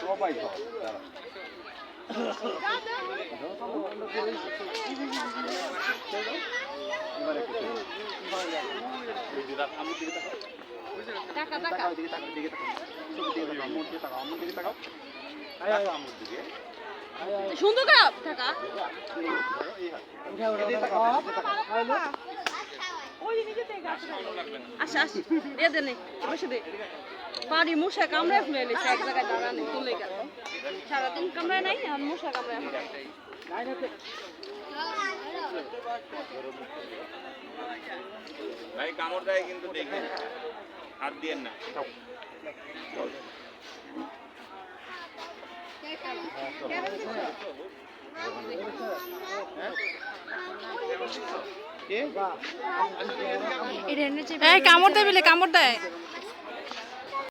সবাই সুন্দর টাকা আচ্ছা আচ্ছা দিয়ে দেনে বসে দে পারি মশা কামড়ায় ফুলে এলেছে এক জায়গায় দাঁড়ানে তুলে গেল সারাদিন কামড়ায় নাই আর মশা কামড়ায় ভাই কামড় দেয় কিন্তু দেখে হাত দিয়েন না কামড় দেয় বলে কামড় দেয়